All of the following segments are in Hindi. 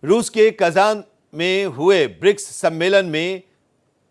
रूस के कजान में हुए ब्रिक्स सम्मेलन में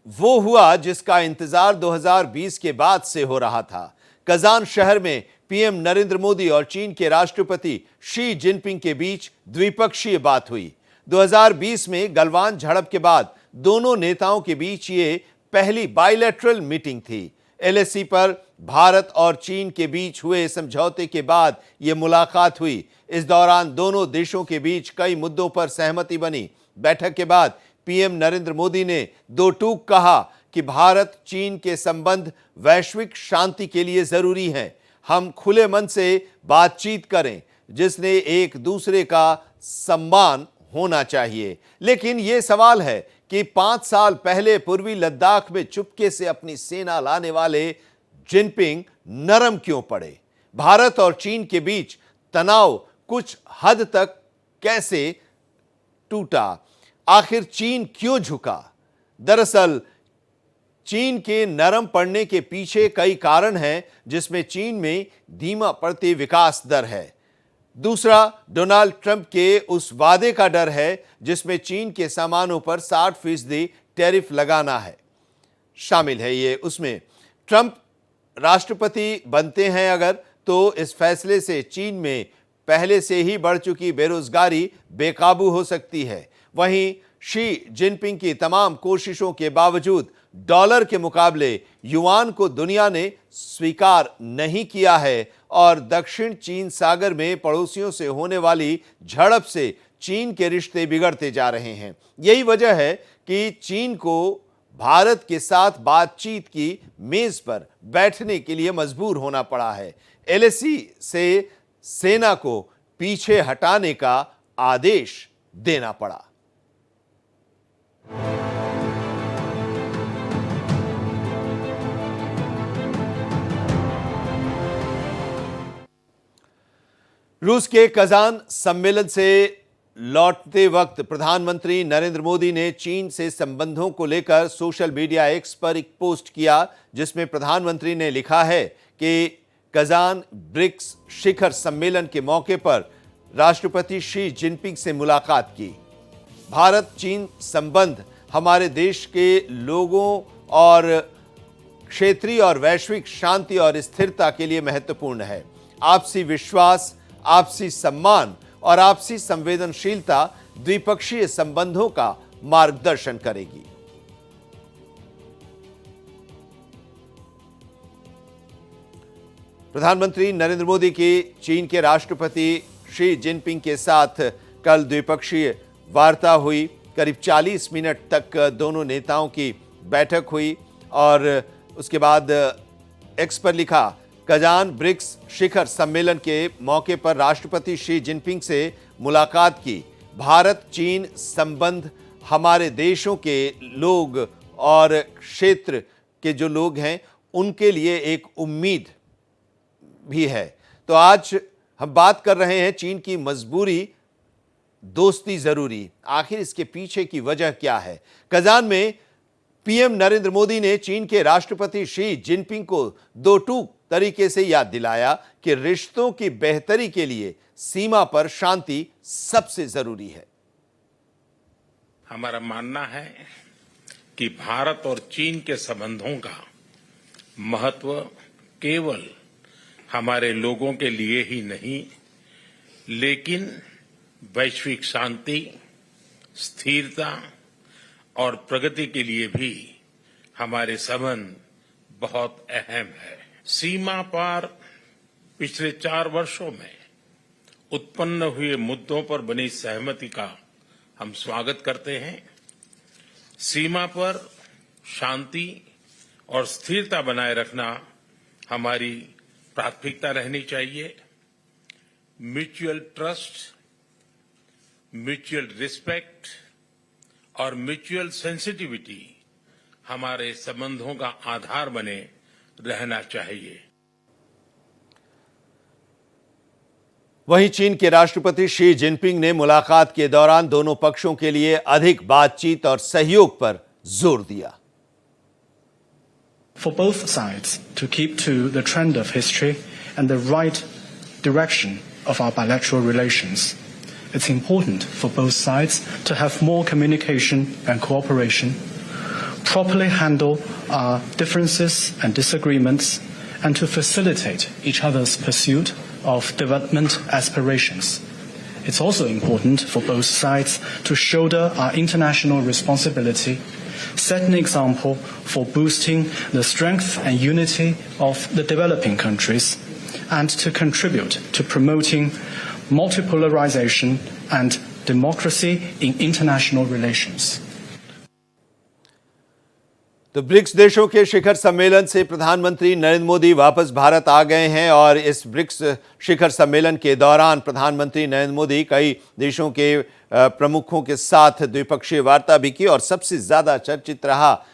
वो हुआ जिसका इंतजार 2020 के बाद से हो रहा था। कजान शहर में पीएम नरेंद्र मोदी और चीन के राष्ट्रपति शी जिनपिंग के बीच द्विपक्षीय बात हुई। 2020 में गलवान झड़प के बाद दोनों नेताओं के बीच ये पहली बायलैटरल मीटिंग थी। एलएसी पर भारत और चीन के बीच हुए समझौते के बाद यह मुलाकात हुई। इस दौरान दोनों देशों के बीच कई मुद्दों पर सहमति बनी। बैठक के बाद पीएम नरेंद्र मोदी ने दो टूक कहा कि भारत चीन के संबंध वैश्विक शांति के लिए जरूरी हैं। हम खुले मन से बातचीत करें, जिसने एक दूसरे का सम्मान होना चाहिए। लेकिन यह सवाल है कि 5 साल पहले पूर्वी लद्दाख में चुपके से अपनी सेना लाने वाले जिनपिंग नरम क्यों पड़े? भारत और चीन के बीच तनाव कुछ हद तक कैसे टूटा? आखिर चीन क्यों झुका? दरअसल चीन के नरम पड़ने के पीछे कई कारण हैं, जिसमें चीन में धीमा पड़ती विकास दर है। दूसरा, डोनाल्ड ट्रंप के उस वादे का डर है जिसमें चीन के सामानों पर 60% टैरिफ लगाना है शामिल है। ये उसमें ट्रंप राष्ट्रपति बनते हैं अगर, तो इस फैसले से चीन में पहले से ही बढ़ चुकी बेरोजगारी बेकाबू हो सकती है। वहीं शी जिनपिंग की तमाम कोशिशों के बावजूद डॉलर के मुकाबले युआन को दुनिया ने स्वीकार नहीं किया है और दक्षिण चीन सागर में पड़ोसियों से होने वाली झड़प से चीन के रिश्ते बिगड़ते जा रहे हैं। यही वजह है कि चीन को भारत के साथ बातचीत की मेज पर बैठने के लिए मजबूर होना पड़ा है। एलएसी से सेना को पीछे हटाने का आदेश देना पड़ा। रूस के कजान सम्मेलन से लौटते वक्त प्रधानमंत्री नरेंद्र मोदी ने चीन से संबंधों को लेकर सोशल मीडिया एक्स पर एक पोस्ट किया, जिसमें प्रधानमंत्री ने लिखा है कि कजान ब्रिक्स शिखर सम्मेलन के मौके पर राष्ट्रपति शी जिनपिंग से मुलाकात की। भारत चीन संबंध हमारे देश के लोगों और क्षेत्रीय और वैश्विक शांति और स्थिरता के लिए महत्वपूर्ण है। आपसी विश्वास, आपसी सम्मान और आपसी संवेदनशीलता द्विपक्षीय संबंधों का मार्गदर्शन करेगी। प्रधानमंत्री नरेंद्र मोदी की चीन के राष्ट्रपति शी जिनपिंग के साथ कल द्विपक्षीय वार्ता हुई। करीब 40 मिनट तक दोनों नेताओं की बैठक हुई और उसके बाद एक्स पर लिखा, कजान ब्रिक्स शिखर सम्मेलन के मौके पर राष्ट्रपति शी जिनपिंग से मुलाकात की। भारत चीन संबंध हमारे देशों के लोग और क्षेत्र के जो लोग हैं उनके लिए एक उम्मीद भी है। तो आज हम बात कर रहे हैं चीन की मजबूरी, दोस्ती जरूरी। आखिर इसके पीछे की वजह क्या है? कजान में पीएम नरेंद्र मोदी ने चीन के राष्ट्रपति शी जिनपिंग को दो टूक तरीके से याद दिलाया कि रिश्तों की बेहतरी के लिए सीमा पर शांति सबसे जरूरी है। हमारा मानना है कि भारत और चीन के संबंधों का महत्व केवल हमारे लोगों के लिए ही नहीं, लेकिन वैश्विक शांति, स्थिरता और प्रगति के लिए भी हमारे संबंध बहुत अहम है। सीमा पार पिछले 4 वर्षों में उत्पन्न हुए मुद्दों पर बनी सहमति का हम स्वागत करते हैं। सीमा पर शांति और स्थिरता बनाए रखना हमारी प्राथमिकता रहनी चाहिए। म्यूचुअल ट्रस्ट, म्यूचुअल रिस्पेक्ट और म्यूचुअल सेंसिटिविटी हमारे संबंधों का आधार बने रहना चाहिए। वहीं चीन के राष्ट्रपति शी जिनपिंग ने मुलाकात के दौरान दोनों पक्षों के लिए अधिक बातचीत और सहयोग पर जोर दिया। For both sides to keep to the trend of history and the right direction of our bilateral relations, it's important for both sides to have more communication and cooperation, properly handle our differences and disagreements, and to facilitate each other's pursuit of development aspirations. It's also important for both sides to shoulder our international responsibility, set an example for boosting the strength and unity of the developing countries, and to contribute to promoting multipolarization and democracy in international relations. तो ब्रिक्स देशों के शिखर सम्मेलन से प्रधानमंत्री नरेंद्र मोदी वापस भारत आ गए हैं और इस ब्रिक्स शिखर सम्मेलन के दौरान प्रधानमंत्री नरेंद्र मोदी कई देशों के प्रमुखों के साथ द्विपक्षीय वार्ता भी की और सबसे ज्यादा चर्चित रहा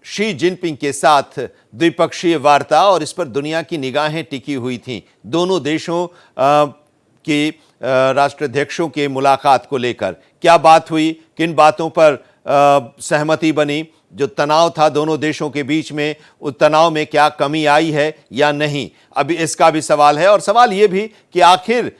शी जिनपिंग के साथ द्विपक्षीय वार्ता और इस पर दुनिया की निगाहें टिकी हुई थीं। दोनों देशों के राष्ट्राध्यक्षों के मुलाकात को लेकर क्या बात हुई, किन बातों पर सहमति बनी, जो तनाव था दोनों देशों के बीच में उस तनाव में क्या कमी आई है या नहीं, अभी इसका भी सवाल है। और सवाल यह भी कि आखिर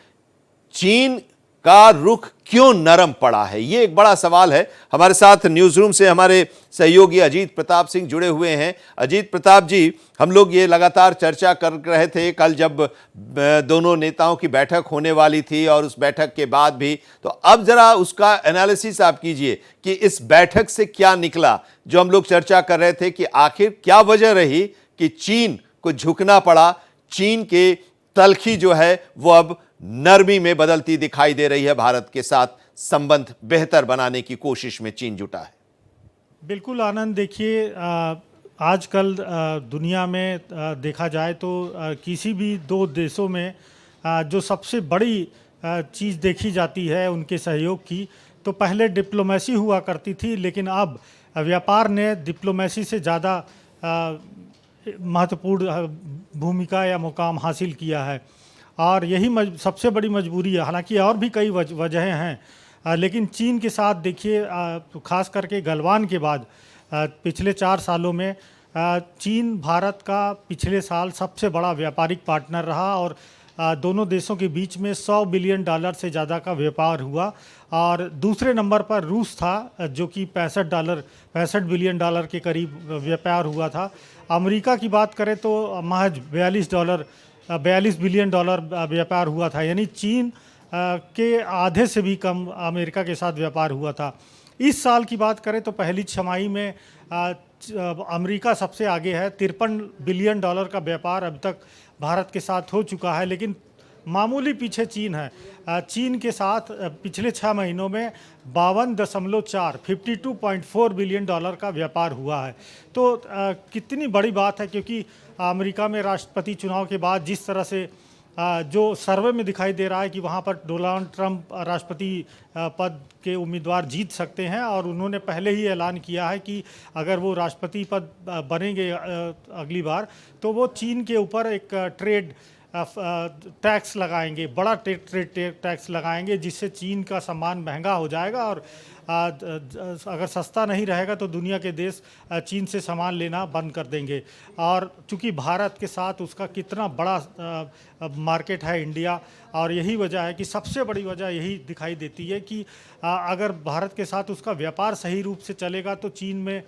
चीन का रुख क्यों नरम पड़ा है, यह एक बड़ा सवाल है। हमारे साथ न्यूज रूम से हमारे सहयोगी अजीत प्रताप सिंह जुड़े हुए हैं। अजीत प्रताप जी, हम लोग ये लगातार चर्चा कर रहे थे कल जब दोनों नेताओं की बैठक होने वाली थी और उस बैठक के बाद भी, तो अब जरा उसका एनालिसिस आप कीजिए कि इस बैठक से क्या निकला। जो हम लोग चर्चा कर रहे थे कि आखिर क्या वजह रही कि चीन को झुकना पड़ा, चीन के तलखी जो है वो अब नरमी में बदलती दिखाई दे रही है, भारत के साथ संबंध बेहतर बनाने की कोशिश में चीन जुटा है। बिल्कुल आनंद, देखिए आजकल दुनिया में देखा जाए तो किसी भी दो देशों में जो सबसे बड़ी चीज़ देखी जाती है उनके सहयोग की, तो पहले डिप्लोमेसी हुआ करती थी, लेकिन अब व्यापार ने डिप्लोमेसी से ज़्यादा महत्वपूर्ण भूमिका या मुकाम हासिल किया है और यही सबसे बड़ी मजबूरी है। हालांकि और भी कई वजहें हैं, लेकिन चीन के साथ देखिए खास करके गलवान के बाद पिछले 4 सालों में चीन भारत का पिछले साल सबसे बड़ा व्यापारिक पार्टनर रहा और दोनों देशों के बीच में $100 बिलियन से ज़्यादा का व्यापार हुआ और दूसरे नंबर पर रूस था जो कि $65 बिलियन के करीब व्यापार हुआ था। अमेरिका की बात करें तो महज $42 बिलियन व्यापार हुआ था, यानी चीन के आधे से भी कम अमेरिका के साथ व्यापार हुआ था। इस साल की बात करें तो पहली छमाही में अमेरिका सबसे आगे है, $53 बिलियन का व्यापार अब तक भारत के साथ हो चुका है, लेकिन मामूली पीछे चीन है। चीन के साथ पिछले 6 महीनों में 52.4 बिलियन डॉलर का व्यापार हुआ है। तो कितनी बड़ी बात है, क्योंकि अमेरिका में राष्ट्रपति चुनाव के बाद जिस तरह से जो सर्वे में दिखाई दे रहा है कि वहाँ पर डोनाल्ड ट्रंप राष्ट्रपति पद के उम्मीदवार जीत सकते हैं और उन्होंने पहले ही ऐलान किया है कि अगर वो राष्ट्रपति पद बनेंगे अगली बार तो वो चीन के ऊपर एक ट्रेड टैक्स लगाएंगे, बड़ा ट्रेड टैक्स लगाएंगे, जिससे चीन का सामान महंगा हो जाएगा और अगर सस्ता नहीं रहेगा तो दुनिया के देश चीन से सामान लेना बंद कर देंगे। और चूंकि भारत के साथ उसका कितना बड़ा मार्केट है इंडिया, और यही वजह है कि सबसे बड़ी वजह यही दिखाई देती है कि अगर भारत के साथ उसका व्यापार सही रूप से चलेगा तो चीन में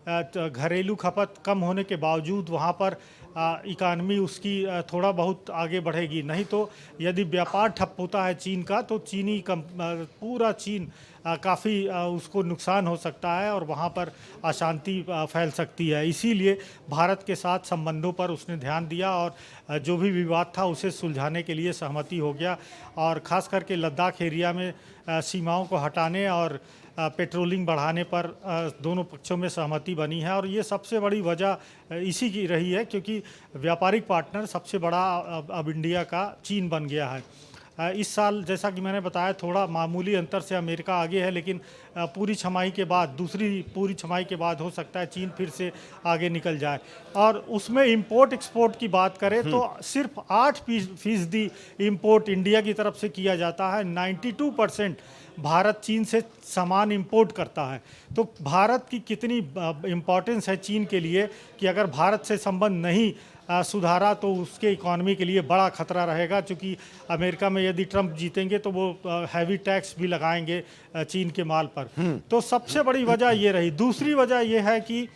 घरेलू खपत कम होने के बावजूद वहाँ पर इकानमी उसकी थोड़ा बहुत आगे बढ़ेगी। नहीं तो यदि व्यापार ठप होता है चीन का तो पूरा चीन काफ़ी उसको नुकसान हो सकता है और वहाँ पर अशांति फैल सकती है। इसीलिए भारत के साथ संबंधों पर उसने ध्यान दिया और जो भी विवाद था उसे सुलझाने के लिए सहमति हो गया और ख़ास करके लद्दाख एरिया में सीमाओं को हटाने और पेट्रोलिंग बढ़ाने पर दोनों पक्षों में सहमति बनी है। और ये सबसे बड़ी वजह इसी की रही है क्योंकि व्यापारिक पार्टनर सबसे बड़ा अब इंडिया का चीन बन गया है। इस साल जैसा कि मैंने बताया थोड़ा मामूली अंतर से अमेरिका आगे है, लेकिन पूरी छमाही के बाद दूसरी पूरी छमाही के बाद हो सकता है चीन फिर से आगे निकल जाए। और उसमें इंपोर्ट एक्सपोर्ट की बात करें तो सिर्फ 8% इम्पोर्ट इंडिया की तरफ से किया जाता है। 92% भारत चीन से सामान इंपोर्ट करता है। तो भारत की कितनी इम्पोर्टेंस है चीन के लिए कि अगर भारत से संबंध नहीं सुधारा तो उसके इकॉनमी के लिए बड़ा खतरा रहेगा, क्योंकि अमेरिका में यदि ट्रंप जीतेंगे तो वो हैवी टैक्स भी लगाएंगे चीन के माल पर। तो सबसे बड़ी वजह ये रही। दूसरी वजह ये है कि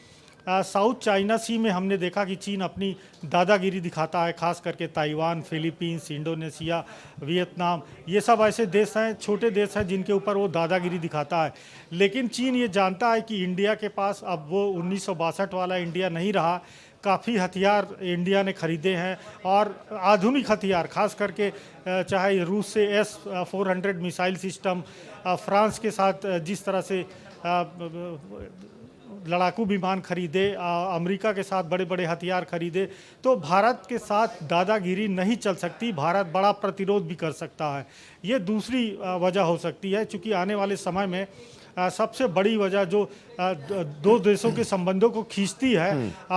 साउथ चाइना सी में हमने देखा कि चीन अपनी दादागिरी दिखाता है, खास करके ताइवान, फिलीपींस, इंडोनेशिया, वियतनाम, ये सब ऐसे देश हैं, छोटे देश हैं जिनके ऊपर वो दादागिरी दिखाता है। लेकिन चीन ये जानता है कि इंडिया के पास अब वो 1962 वाला इंडिया नहीं रहा। काफ़ी हथियार इंडिया ने खरीदे हैं और आधुनिक हथियार, खास करके चाहे रूस से S-400 मिसाइल सिस्टम, फ्रांस के साथ जिस तरह से लड़ाकू विमान खरीदे, अमेरिका के साथ बड़े बड़े हथियार खरीदे, तो भारत के साथ दादागिरी नहीं चल सकती। भारत बड़ा प्रतिरोध भी कर सकता है। ये दूसरी वजह हो सकती है, क्योंकि आने वाले समय में सबसे बड़ी वजह जो दो देशों के संबंधों को खींचती है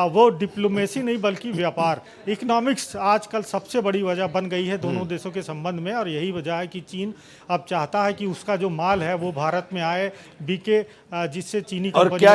वो डिप्लोमेसी नहीं बल्कि व्यापार, इकोनॉमिक्स आजकल सबसे बड़ी वजह बन गई है दोनों देशों के संबंध में। और यही वजह है कि चीन अब चाहता है कि उसका जो माल है वो भारत में आए, बिके, जिससे चीनी और क्या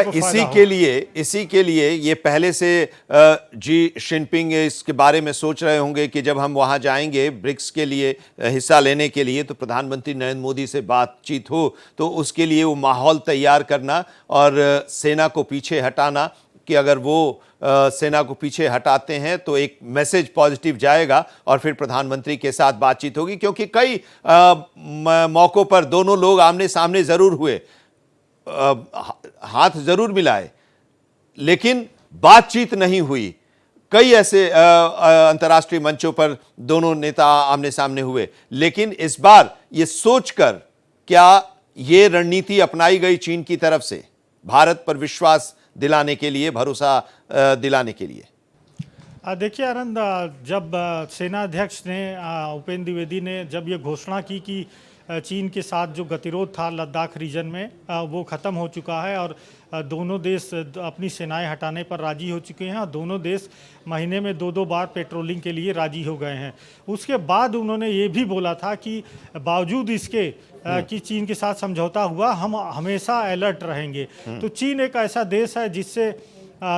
इसी के लिए ये पहले से जी जिनपिंग इसके बारे में सोच रहे होंगे कि जब हम वहां जाएंगे ब्रिक्स के लिए हिस्सा लेने के लिए तो प्रधानमंत्री नरेंद्र मोदी से बातचीत हो, तो उसके लिए वो माहौल तैयार करना और सेना को पीछे हटाना, कि अगर वो सेना को पीछे हटाते हैं तो एक मैसेज पॉजिटिव जाएगा और फिर प्रधानमंत्री के साथ बातचीत होगी। क्योंकि कई मौकों पर दोनों लोग आमने सामने जरूर हुए, हाथ जरूर मिलाए, लेकिन बातचीत नहीं हुई। कई ऐसे अंतर्राष्ट्रीय मंचों पर दोनों नेता आमने सामने हुए, लेकिन इस बार ये सोचकर क्या ये रणनीति अपनाई गई चीन की तरफ से भारत पर विश्वास दिलाने के लिए, भरोसा दिलाने के लिए? देखिए आनंद, जब सेना अध्यक्ष ने उपेंद्र द्विवेदी ने जब ये घोषणा की कि चीन के साथ जो गतिरोध था लद्दाख रीजन में वो ख़त्म हो चुका है और दोनों देश अपनी सेनाएं हटाने पर राजी हो चुके हैं और दोनों देश महीने में 2-2 बार पेट्रोलिंग के लिए राजी हो गए हैं। उसके बाद उन्होंने ये भी बोला था कि बावजूद इसके कि चीन के साथ समझौता हुआ, हम हमेशा अलर्ट रहेंगे। तो चीन एक ऐसा देश है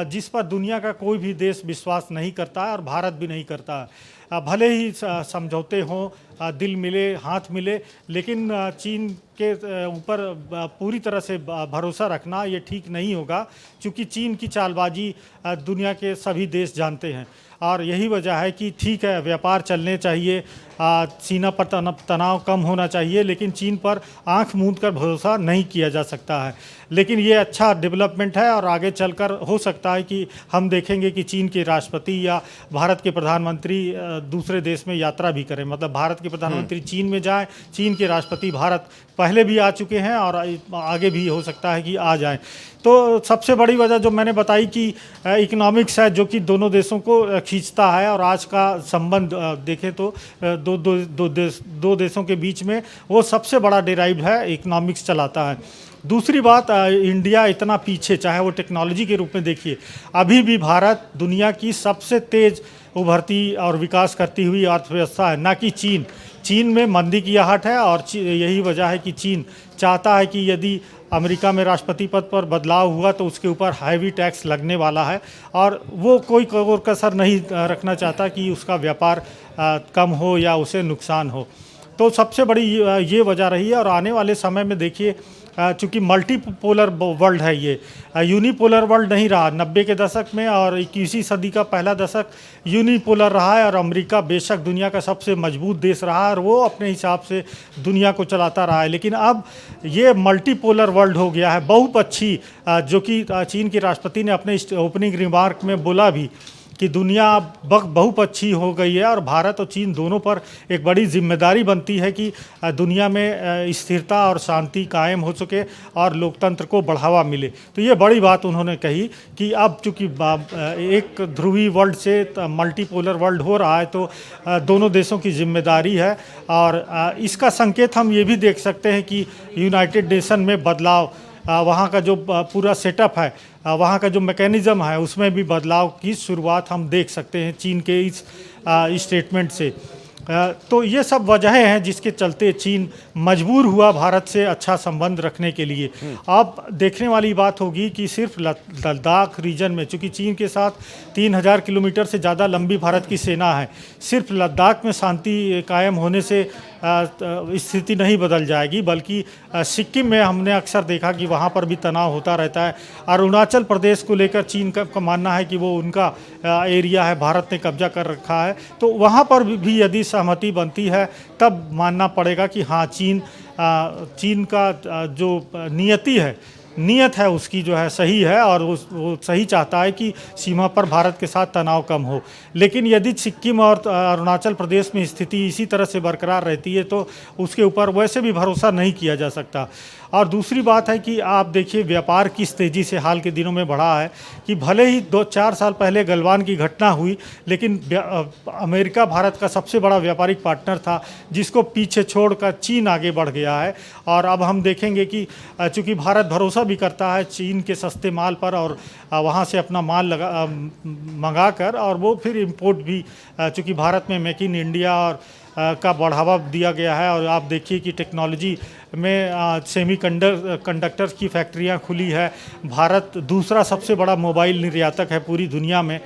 जिस पर दुनिया का कोई भी देश विश्वास नहीं करता है और भारत भी नहीं करता है। भले ही समझौते हों, दिल मिले, हाथ मिले, लेकिन चीन के ऊपर पूरी तरह से भरोसा रखना ये ठीक नहीं होगा, क्योंकि चीन की चालबाजी दुनिया के सभी देश जानते हैं। और यही वजह है कि ठीक है, व्यापार चलने चाहिए, सीमा पर तनाव कम होना चाहिए, लेकिन चीन पर आंख मूंद कर भरोसा नहीं किया जा सकता है। लेकिन ये अच्छा डेवलपमेंट है और आगे चलकर हो सकता है कि हम देखेंगे कि चीन के राष्ट्रपति या भारत के प्रधानमंत्री दूसरे देश में यात्रा भी करें, मतलब भारत के प्रधानमंत्री चीन में जाएं, चीन के राष्ट्रपति भारत पहले भी आ चुके हैं और आगे भी हो सकता है कि आ जाएं। तो सबसे बड़ी वजह जो मैंने बताई कि इकोनॉमिक्स है, जो कि दोनों देशों को खींचता है और आज का संबंध देखें तो दो देशों के बीच में वो सबसे बड़ा डिराइव है, इकोनॉमिक्स चलाता है। दूसरी बात, इंडिया इतना पीछे, चाहे वो टेक्नोलॉजी के रूप में देखिए, अभी भी भारत दुनिया की सबसे तेज़ उभरती और विकास करती हुई अर्थव्यवस्था है, ना कि चीन। चीन में मंदी की आहट है और यही वजह है कि चीन चाहता है कि यदि अमेरिका में राष्ट्रपति पद पर बदलाव हुआ तो उसके ऊपर हैवी टैक्स लगने वाला है और वो कोई कोर कसर नहीं रखना चाहता कि उसका व्यापार कम हो या उसे नुकसान हो। तो सबसे बड़ी ये वजह रही है। और आने वाले समय में देखिए, चूँकि मल्टीपोलर वर्ल्ड है, ये यूनिपोलर वर्ल्ड नहीं रहा। 90 के दशक में और 21वीं सदी का पहला दशक यूनिपोलर रहा है और अमेरिका बेशक दुनिया का सबसे मजबूत देश रहा है और वो अपने हिसाब से दुनिया को चलाता रहा है। लेकिन अब ये मल्टीपोलर वर्ल्ड हो गया है, बहुपक्षी, जो कि चीन के राष्ट्रपति ने अपने ओपनिंग रिमार्क में बोला भी कि दुनिया बहुपक्षी हो गई है और भारत और चीन दोनों पर एक बड़ी जिम्मेदारी बनती है कि दुनिया में स्थिरता और शांति कायम हो सके और लोकतंत्र को बढ़ावा मिले। तो ये बड़ी बात उन्होंने कही कि अब चूँकि एक ध्रुवी वर्ल्ड से मल्टीपोलर वर्ल्ड हो रहा है तो दोनों देशों की जिम्मेदारी है। और इसका संकेत हम ये भी देख सकते हैं कि यूनाइटेड नेशन में बदलाव, वहाँ का जो पूरा सेटअप है, वहाँ का जो मैकेनिज़्म है, उसमें भी बदलाव की शुरुआत हम देख सकते हैं चीन के इस स्टेटमेंट से। तो ये सब वजहें हैं जिसके चलते चीन मजबूर हुआ भारत से अच्छा संबंध रखने के लिए। अब देखने वाली बात होगी कि सिर्फ लद्दाख रीजन में, चूँकि चीन के साथ 3000 किलोमीटर से ज़्यादा लंबी भारत की सेना है, सिर्फ लद्दाख में शांति कायम होने से स्थिति नहीं बदल जाएगी, बल्कि सिक्किम में हमने अक्सर देखा कि वहाँ पर भी तनाव होता रहता है। अरुणाचल प्रदेश को लेकर चीन का मानना है कि वो उनका एरिया है, भारत ने कब्जा कर रखा है, तो वहाँ पर भी यदि सहमति बनती है तब मानना पड़ेगा कि हाँ, चीन का जो नीयत है उसकी जो है सही है, और वो सही चाहता है कि सीमा पर भारत के साथ तनाव कम हो। लेकिन यदि सिक्किम और अरुणाचल प्रदेश में स्थिति इसी तरह से बरकरार रहती है तो उसके ऊपर वैसे भी भरोसा नहीं किया जा सकता। और दूसरी बात है कि आप देखिए व्यापार किस तेज़ी से हाल के दिनों में बढ़ा है, कि भले ही 2-4 साल पहले गलवान की घटना हुई, लेकिन अमेरिका भारत का सबसे बड़ा व्यापारिक पार्टनर था, जिसको पीछे छोड़कर चीन आगे बढ़ गया है। और अब हम देखेंगे कि चूँकि भारत भरोसा भी करता है चीन के सस्ते माल पर, और वहाँ से अपना माल मंगा कर, और वो फिर इम्पोर्ट भी, चूँकि भारत में मेक इन इंडिया और का बढ़ावा दिया गया है। और आप देखिए कि टेक्नोलॉजी में सेमीकंडक्टर्स की फैक्ट्रियां खुली है, भारत दूसरा सबसे बड़ा मोबाइल निर्यातक है पूरी दुनिया में,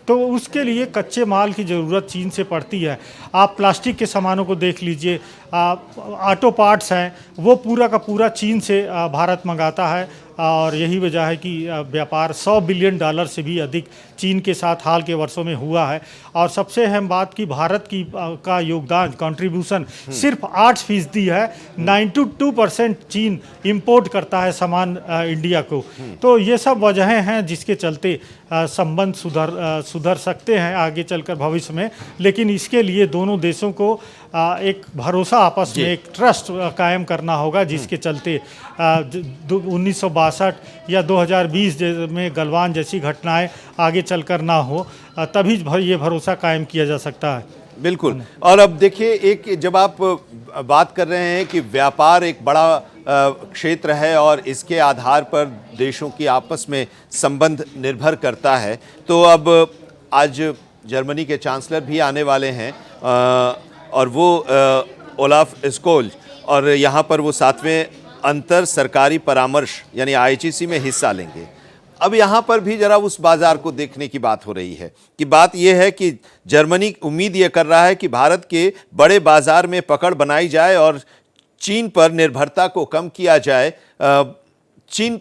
तो उसके लिए कच्चे माल की ज़रूरत चीन से पड़ती है। आप प्लास्टिक के सामानों को देख लीजिए, ऑटो पार्ट्स हैं, वो पूरा का पूरा चीन से भारत मंगाता है, और यही वजह है कि व्यापार $100 बिलियन से भी अधिक चीन के साथ हाल के वर्षों में हुआ है। और सबसे अहम बात कि भारत का योगदान, कंट्रीब्यूशन सिर्फ 8% है, 92% चीन इंपोर्ट करता है सामान इंडिया को। तो ये सब वजहें हैं जिसके चलते संबंध सुधर सकते हैं आगे चलकर भविष्य में, लेकिन इसके लिए दोनों देशों को एक भरोसा, आपस में एक ट्रस्ट कायम करना होगा, जिसके चलते 1962 या 2020 में गलवान जैसी घटनाएं आगे चलकर ना हो, तभी ये भरोसा कायम किया जा सकता है। बिल्कुल। और अब देखिए, एक जब आप बात कर रहे हैं कि व्यापार एक बड़ा क्षेत्र है और इसके आधार पर देशों की आपस में संबंध निर्भर करता है, तो अब आज जर्मनी के चांसलर भी आने वाले हैं, और वो ओलाफ स्कोल्ज, और यहाँ पर वो 7वें अंतर सरकारी परामर्श यानी IGC में हिस्सा लेंगे। अब यहाँ पर भी जरा उस बाजार को देखने की बात हो रही है, कि बात यह है कि जर्मनी उम्मीद ये कर रहा है कि भारत के बड़े बाजार में पकड़ बनाई जाए और चीन पर निर्भरता को कम किया जाए। चीन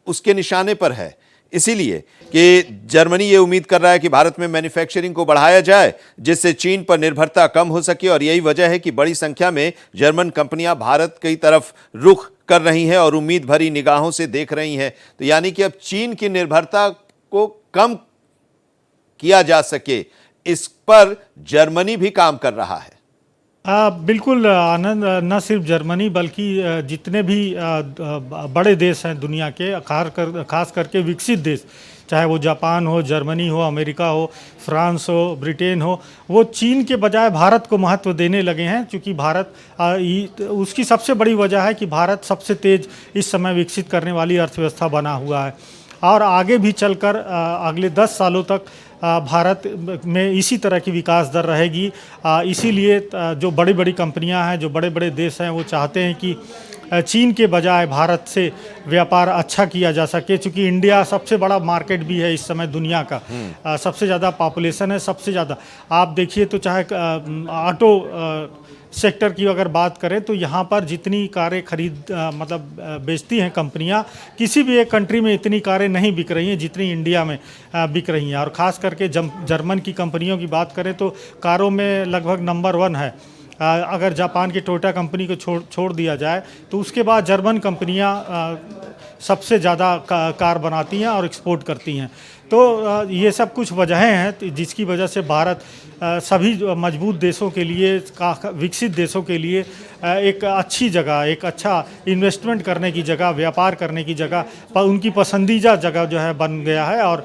उसके निशाने पर है, इसीलिए कि जर्मनी ये उम्मीद कर रहा है कि भारत में मैन्युफैक्चरिंग को बढ़ाया जाए, जिससे चीन पर निर्भरता कम हो सके। और यही वजह है कि बड़ी संख्या में जर्मन कंपनियां भारत की तरफ रुख कर रही हैं और उम्मीद भरी निगाहों से देख रही हैं। तो यानी कि अब चीन की निर्भरता को कम किया जा सके, इस पर जर्मनी भी काम कर रहा है। बिल्कुल आनंद, न सिर्फ जर्मनी बल्कि जितने भी बड़े देश हैं दुनिया के, खास करके विकसित देश, चाहे वो जापान हो, जर्मनी हो, अमेरिका हो, फ्रांस हो, ब्रिटेन हो, वो चीन के बजाय भारत को महत्व देने लगे हैं। क्योंकि भारत, उसकी सबसे बड़ी वजह है कि भारत सबसे तेज़ इस समय विकसित करने वाली अर्थव्यवस्था बना हुआ है, और आगे भी चलकर अगले 10 सालों तक भारत में इसी तरह की विकास दर रहेगी। इसीलिए जो बड़ी बड़ी कंपनियां हैं, जो बड़े बड़े देश हैं, वो चाहते हैं कि चीन के बजाय भारत से व्यापार अच्छा किया जा सके। चूँकि इंडिया सबसे बड़ा मार्केट भी है इस समय दुनिया का, सबसे ज़्यादा पॉपुलेशन है, सबसे ज़्यादा। आप देखिए तो चाहे ऑटो सेक्टर की अगर बात करें तो यहाँ पर जितनी कारें बेचती हैं कंपनियाँ, किसी भी एक कंट्री में इतनी कारें नहीं बिक रही हैं जितनी इंडिया में बिक रही हैं। और ख़ास करके जर्मन की कंपनियों की बात करें तो कारों में लगभग नंबर 1 है। अगर जापान की टोयोटा कंपनी को छोड़ दिया जाए तो उसके बाद जर्मन कंपनियां सबसे ज़्यादा कार बनाती हैं और एक्सपोर्ट करती हैं। तो ये सब कुछ वजहें हैं जिसकी वजह से भारत सभी मजबूत देशों के लिए, विकसित देशों के लिए एक अच्छी जगह, एक अच्छा इन्वेस्टमेंट करने की जगह, व्यापार करने की जगह, उनकी पसंदीदा जगह जो है बन गया है। और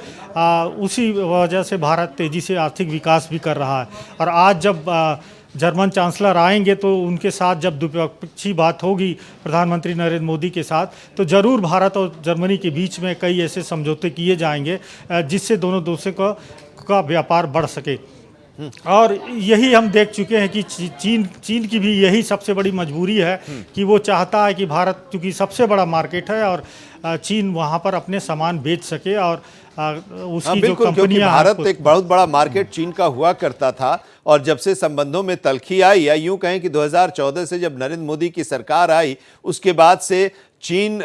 उसी वजह से भारत तेज़ी से आर्थिक विकास भी कर रहा है। और आज जब जर्मन चांसलर आएंगे तो उनके साथ जब द्विपक्षीय बात होगी प्रधानमंत्री नरेंद्र मोदी के साथ, तो ज़रूर भारत और जर्मनी के बीच में कई ऐसे समझौते किए जाएंगे जिससे दोनों देशों का व्यापार बढ़ सके। और यही हम देख चुके हैं कि चीन की भी यही सबसे बड़ी मजबूरी है कि वो चाहता है कि भारत, चूँकि सबसे बड़ा मार्केट है, और चीन वहाँ पर अपने सामान बेच सके, और उसकी जो बिल्कुल, क्योंकि कंपनियां भारत एक बहुत बड़ा मार्केट चीन का हुआ करता था, और जब से संबंधों में तल्खी आई, या यूं कहें कि 2014 से जब नरेंद्र मोदी की सरकार आई, उसके बाद से चीन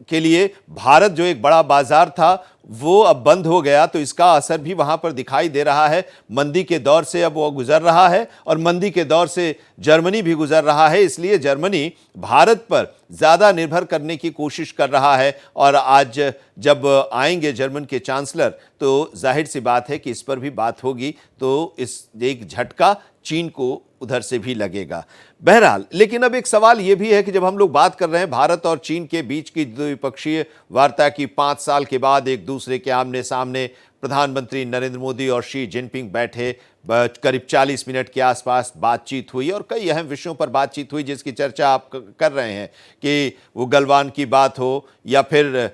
के लिए भारत जो एक बड़ा बाजार था वो अब बंद हो गया। तो इसका असर भी वहां पर दिखाई दे रहा है। मंदी के दौर से अब वो गुजर रहा है, और मंदी के दौर से जर्मनी भी गुजर रहा है। इसलिए जर्मनी भारत पर ज़्यादा निर्भर करने की कोशिश कर रहा है। और आज जब आएंगे जर्मन के चांसलर, तो जाहिर सी बात है कि इस पर भी बात होगी, तो इस एक झटका चीन को उधर से भी लगेगा। बहरहाल, लेकिन अब एक सवाल यह भी है कि जब हम लोग बात कर रहे हैं भारत और चीन के बीच की द्विपक्षीय वार्ता की, 5 साल के बाद एक दूसरे के आमने सामने प्रधानमंत्री नरेंद्र मोदी और शी जिनपिंग बैठे, करीब 40 मिनट के आसपास बातचीत हुई, और कई अहम विषयों पर बातचीत हुई जिसकी चर्चा आप कर रहे हैं, कि वो गलवान की बात हो या फिर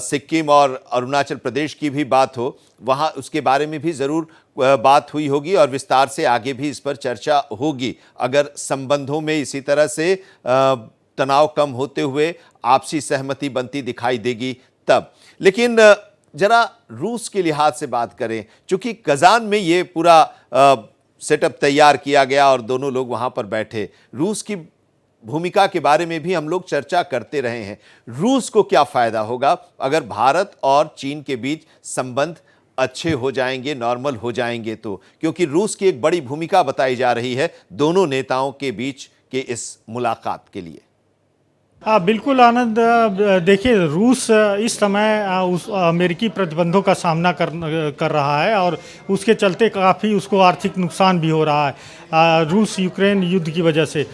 सिक्किम और अरुणाचल प्रदेश की भी बात हो, वहाँ उसके बारे में भी ज़रूर बात हुई होगी, और विस्तार से आगे भी इस पर चर्चा होगी, अगर संबंधों में इसी तरह से तनाव कम होते हुए आपसी सहमति बनती दिखाई देगी तब। लेकिन जरा रूस के लिहाज से बात करें, चूंकि कजान में ये पूरा सेटअप तैयार किया गया और दोनों लोग वहां पर बैठे, रूस की भूमिका के बारे में भी हम लोग चर्चा करते रहे हैं। रूस को क्या फायदा होगा अगर भारत और चीन के बीच संबंध अच्छे हो जाएंगे, नॉर्मल हो जाएंगे तो? क्योंकि रूस की एक बड़ी भूमिका बताई जा रही है दोनों नेताओं के बीच के इस मुलाकात के लिए। बिल्कुल आनंद, देखिए रूस इस समय उस अमेरिकी प्रतिबंधों का सामना कर रहा है, और उसके चलते काफ़ी उसको आर्थिक नुकसान भी हो रहा है रूस यूक्रेन युद्ध की वजह से।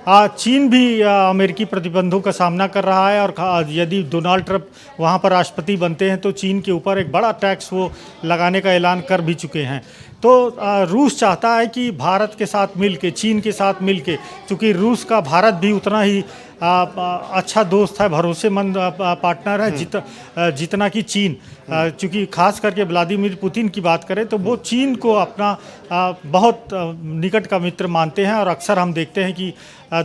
चीन भी अमेरिकी प्रतिबंधों का सामना कर रहा है, और यदि डोनाल्ड ट्रंप वहाँ पर राष्ट्रपति बनते हैं तो चीन के ऊपर एक बड़ा टैक्स वो लगाने का ऐलान कर भी चुके हैं। तो रूस चाहता है कि भारत के साथ मिल के, चीन के साथ मिल के, चूँकि रूस का भारत भी उतना ही अच्छा दोस्त है, भरोसेमंद पार्टनर है जितना कि चीन, चूँकि खास करके व्लादिमीर पुतिन की बात करें तो वो चीन को अपना बहुत निकट का मित्र मानते हैं, और अक्सर हम देखते हैं कि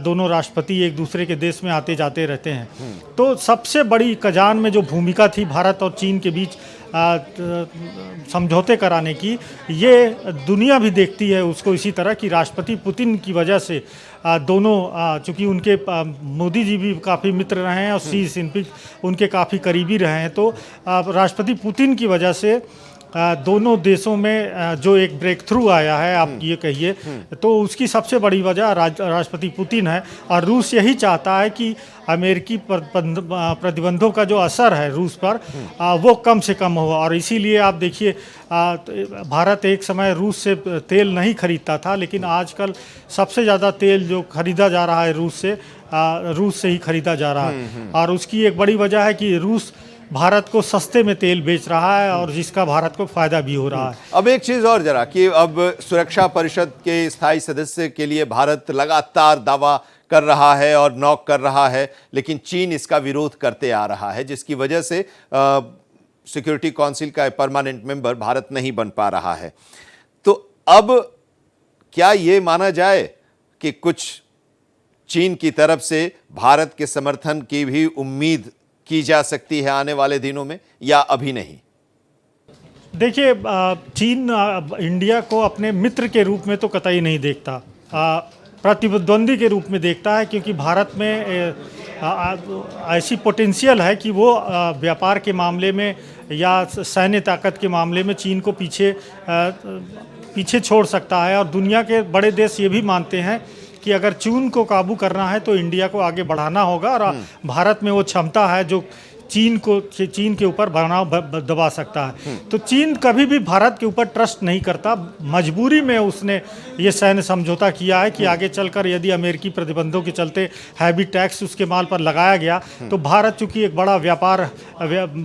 दोनों राष्ट्रपति एक दूसरे के देश में आते जाते रहते हैं। तो सबसे बड़ी कजान में जो भूमिका थी भारत और चीन के बीच समझौते कराने की, ये दुनिया भी देखती है उसको इसी तरह कि राष्ट्रपति पुतिन की वजह से दोनों, चूँकि उनके मोदी जी भी काफ़ी मित्र रहे हैं और शी जिनपिंग उनके काफ़ी करीबी रहे हैं, तो राष्ट्रपति पुतिन की वजह से दोनों देशों में जो एक ब्रेक थ्रू आया है, आप ये कहिए, तो उसकी सबसे बड़ी वजह राष्ट्रपति पुतिन है। और रूस यही चाहता है कि अमेरिकी प्रतिबंधों का जो असर है रूस पर वो कम से कम हो, और इसीलिए आप देखिए भारत एक समय रूस से तेल नहीं खरीदता था, लेकिन आजकल सबसे ज़्यादा तेल जो खरीदा जा रहा है रूस से ही खरीदा जा रहा है। और उसकी एक बड़ी वजह है कि रूस भारत को सस्ते में तेल बेच रहा है, और जिसका भारत को फायदा भी हो रहा है। अब एक चीज और जरा, कि अब सुरक्षा परिषद के स्थायी सदस्य के लिए भारत लगातार दावा कर रहा है और नॉक कर रहा है, लेकिन चीन इसका विरोध करते आ रहा है, जिसकी वजह से सिक्योरिटी काउंसिल का परमानेंट मेंबर भारत नहीं बन पा रहा है। तो अब क्या ये माना जाए कि कुछ चीन की तरफ से भारत के समर्थन की भी उम्मीद की जा सकती है आने वाले दिनों में, या अभी नहीं? देखिए, चीन इंडिया को अपने मित्र के रूप में तो कतई नहीं देखता, प्रतिद्वंदी के रूप में देखता है, क्योंकि भारत में ऐसी पोटेंशियल है कि वो व्यापार के मामले में या सैन्य ताकत के मामले में चीन को पीछे छोड़ सकता है। और दुनिया के बड़े देश ये भी मानते हैं कि अगर चीन को काबू करना है तो इंडिया को आगे बढ़ाना होगा, और भारत में वो क्षमता है जो चीन के ऊपर बनाव दबा सकता है। तो चीन कभी भी भारत के ऊपर ट्रस्ट नहीं करता, मजबूरी में उसने ये सैन्य समझौता किया है कि आगे चलकर यदि अमेरिकी प्रतिबंधों के चलते हैवी टैक्स उसके माल पर लगाया गया तो भारत चूँकि एक बड़ा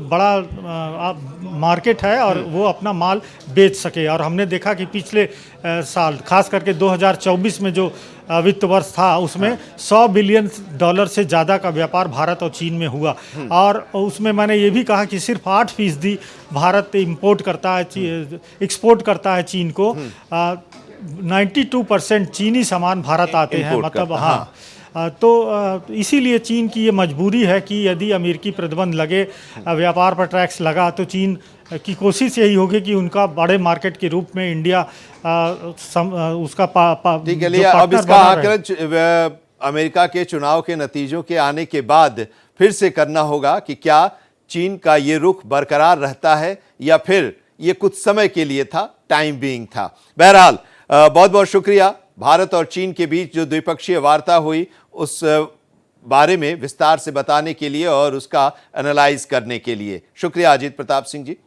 बड़ा मार्केट है और वो अपना माल बेच सके। और हमने देखा कि पिछले साल खास करके 2024 में जो वित्त वर्ष था उसमें 100 बिलियन डॉलर से ज़्यादा का व्यापार भारत और चीन में हुआ। और उसमें मैंने ये भी कहा कि सिर्फ 8% भारत इंपोर्ट करता है, एक्सपोर्ट करता है चीन को। 92% चीनी सामान भारत आते हैं, Import मतलब करता, हाँ। तो इसीलिए चीन की ये मजबूरी है कि यदि अमेरिकी प्रतिबंध लगे, व्यापार पर टैक्स लगा, तो चीन की कोशिश यही होगी कि उनका बड़े मार्केट के रूप में इंडिया उसका ठीक है जो लिया। अब partner इसका बना रहे। आकलन अमेरिका के चुनाव के नतीजों के आने के बाद फिर से करना होगा कि क्या चीन का ये रुख बरकरार रहता है या फिर ये कुछ समय के लिए था, टाइम बीइंग था। बहरहाल बहुत बहुत शुक्रिया भारत और चीन के बीच जो द्विपक्षीय वार्ता हुई उस बारे में विस्तार से बताने के लिए और उसका एनालाइज करने के लिए। शुक्रिया अजीत प्रताप सिंह जी।